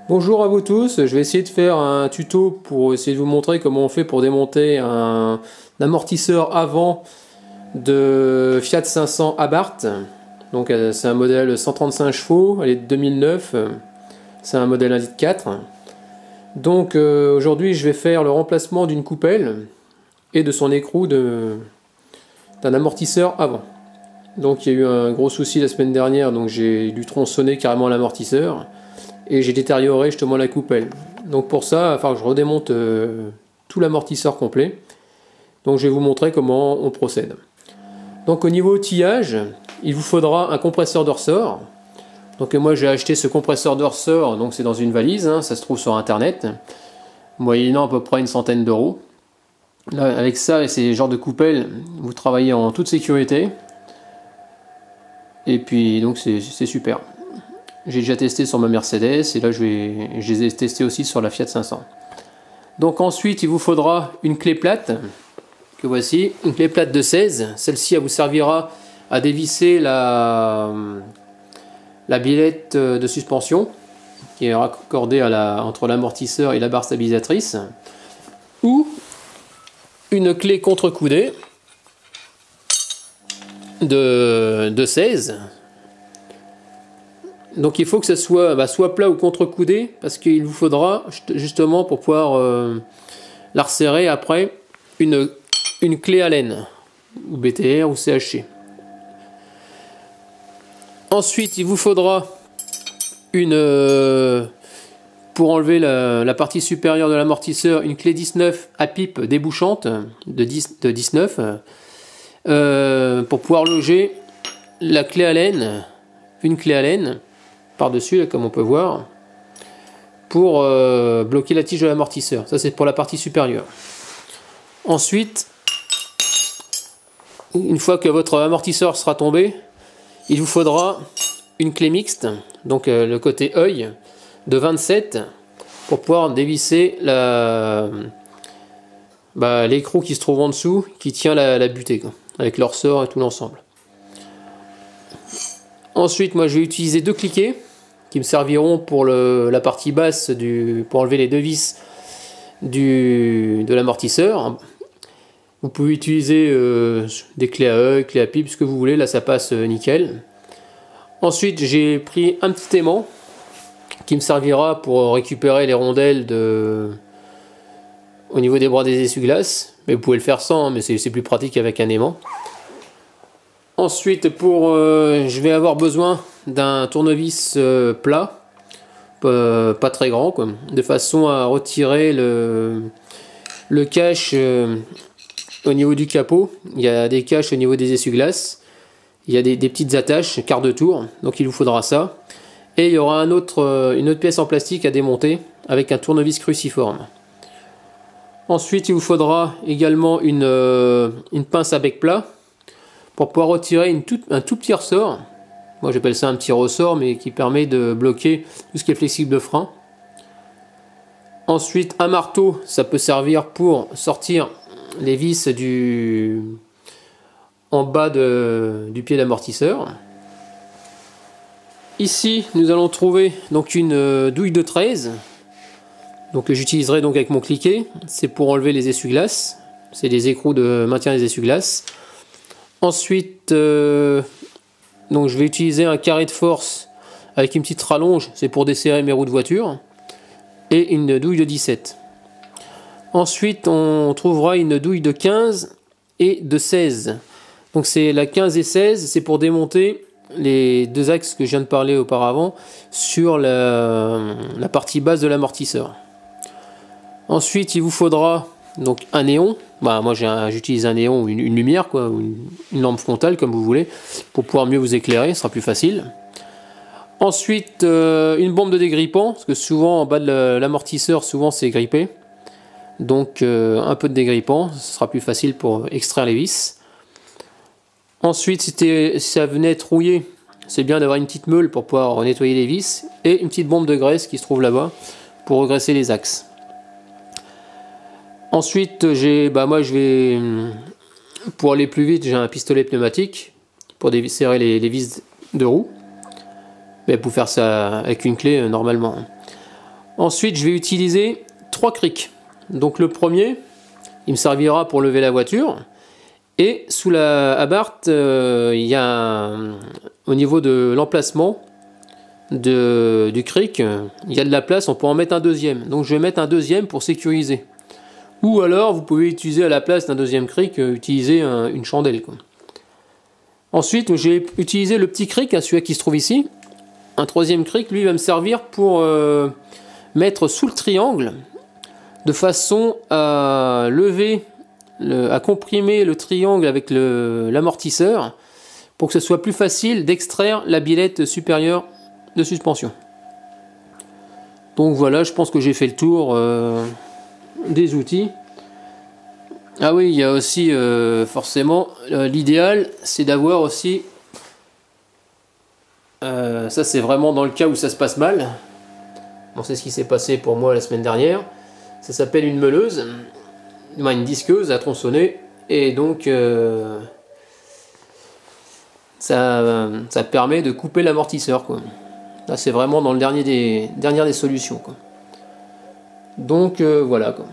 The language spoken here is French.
Bonjour à vous tous, je vais essayer de faire un tuto pour essayer de vous montrer comment on fait pour démonter un amortisseur avant de Fiat 500 Abarth. Donc c'est un modèle 135 chevaux, elle est de 2009, c'est un modèle 1,4 litre. Donc aujourd'hui je vais faire le remplacement d'une coupelle et de son écrou d'un amortisseur avant. Donc il y a eu un gros souci la semaine dernière, donc j'ai dû tronçonner carrément l'amortisseur. Et j'ai détérioré justement la coupelle. Donc pour ça, il va falloir que je redémonte tout l'amortisseur complet. Donc je vais vous montrer comment on procède. Donc au niveau outillage, il vous faudra un compresseur de ressort. Donc moi j'ai acheté ce compresseur de ressort, donc c'est dans une valise, hein, ça se trouve sur internet, moyennant à peu près une centaine d'euros. Là, avec ça et ces genres de coupelles, vous travaillez en toute sécurité. Et puis donc c'est super. J'ai déjà testé sur ma Mercedes et là je les ai testés aussi sur la Fiat 500. Donc ensuite il vous faudra une clé plate, que voici, une clé plate de 16. Celle-ci elle vous servira à dévisser la bilette de suspension qui est raccordée entre l'amortisseur et la barre stabilisatrice. Ou une clé contre-coudée de 16. Donc il faut que ça soit soit plat ou contre-coudé, parce qu'il vous faudra justement pour pouvoir la resserrer après une clé Allen, ou BTR ou CHC. Ensuite il vous faudra pour enlever la partie supérieure de l'amortisseur, une clé 19 à pipe débouchante de 19 pour pouvoir loger la clé Allen, une clé Allen par-dessus, comme on peut voir, pour bloquer la tige de l'amortisseur. Ça, c'est pour la partie supérieure. Ensuite, une fois que votre amortisseur sera tombé, il vous faudra une clé mixte, donc le côté œil, de 27, pour pouvoir dévisser l'écrou qui se trouve en dessous, qui tient la butée, quoi, avec le ressort et tout l'ensemble. Ensuite, moi, je vais utiliser deux cliquets qui me serviront pour la partie basse, pour enlever les deux vis de l'amortisseur. Vous pouvez utiliser des clés à œil, clés à pipe, ce que vous voulez, là ça passe nickel. Ensuite, j'ai pris un petit aimant qui me servira pour récupérer les rondelles au niveau des bras des essuie-glaces. Mais vous pouvez le faire sans, hein, mais c'est plus pratique avec un aimant. Ensuite, je vais avoir besoin d'un tournevis plat, pas très grand, quoi, de façon à retirer le cache au niveau du capot. Il y a des caches au niveau des essuie-glaces. Il y a des petites attaches, quart de tour, donc il vous faudra ça. Et il y aura une autre pièce en plastique à démonter avec un tournevis cruciforme. Ensuite, il vous faudra également une pince à bec plat pour pouvoir retirer un tout petit ressort. Moi j'appelle ça un petit ressort, mais qui permet de bloquer tout ce qui est flexible de frein. Ensuite, un marteau, ça peut servir pour sortir les vis en bas du pied d'amortisseur. Ici, nous allons trouver donc une douille de 13. Donc que j'utiliserai donc avec mon cliquet. C'est pour enlever les essuie-glaces. C'est des écrous de maintien des essuie-glaces. Ensuite, donc je vais utiliser un carré de force avec une petite rallonge, c'est pour desserrer mes roues de voiture, et une douille de 17. Ensuite, on trouvera une douille de 15 et de 16. Donc c'est la 15 et 16, c'est pour démonter les deux axes que je viens de parler auparavant sur la partie basse de l'amortisseur. Ensuite, il vous faudra donc un néon. Moi j'utilise un néon ou une lumière, quoi, ou une lampe frontale comme vous voulez, pour pouvoir mieux vous éclairer, ce sera plus facile. Ensuite, une bombe de dégrippant, parce que souvent en bas de l'amortisseur, souvent c'est grippé. Donc un peu de dégrippant, ce sera plus facile pour extraire les vis. Ensuite, si ça venait être rouillé, c'est bien d'avoir une petite meule pour pouvoir nettoyer les vis, et une petite bombe de graisse qui se trouve là-bas pour regraisser les axes. Ensuite, pour aller plus vite, j'ai un pistolet pneumatique pour desserrer les vis de roue. Mais pour faire ça avec une clé, normalement. Ensuite, je vais utiliser 3 crics. Donc le premier, il me servira pour lever la voiture. Et sous la abarth, il y a au niveau de l'emplacement du cric, il y a de la place, on peut en mettre un deuxième. Donc je vais mettre un deuxième pour sécuriser. Ou alors vous pouvez utiliser à la place d'un deuxième cric, utiliser une chandelle, quoi. Ensuite, j'ai utilisé le petit cric, celui qui se trouve ici. Un troisième cric, lui, va me servir pour mettre sous le triangle, de façon à lever, à comprimer le triangle avec l'amortisseur, pour que ce soit plus facile d'extraire la bilette supérieure de suspension. Donc voilà, je pense que j'ai fait le tour des outils. Ah oui, il y a aussi forcément l'idéal, c'est d'avoir aussi ça, c'est vraiment dans le cas où ça se passe mal. Bon, c'est ce qui s'est passé pour moi la semaine dernière. Ça s'appelle une meuleuse, une disqueuse à tronçonner, et donc ça permet de couper l'amortisseur, quoi. Là, c'est vraiment dans le dernière des solutions, quoi. Donc voilà, quoi.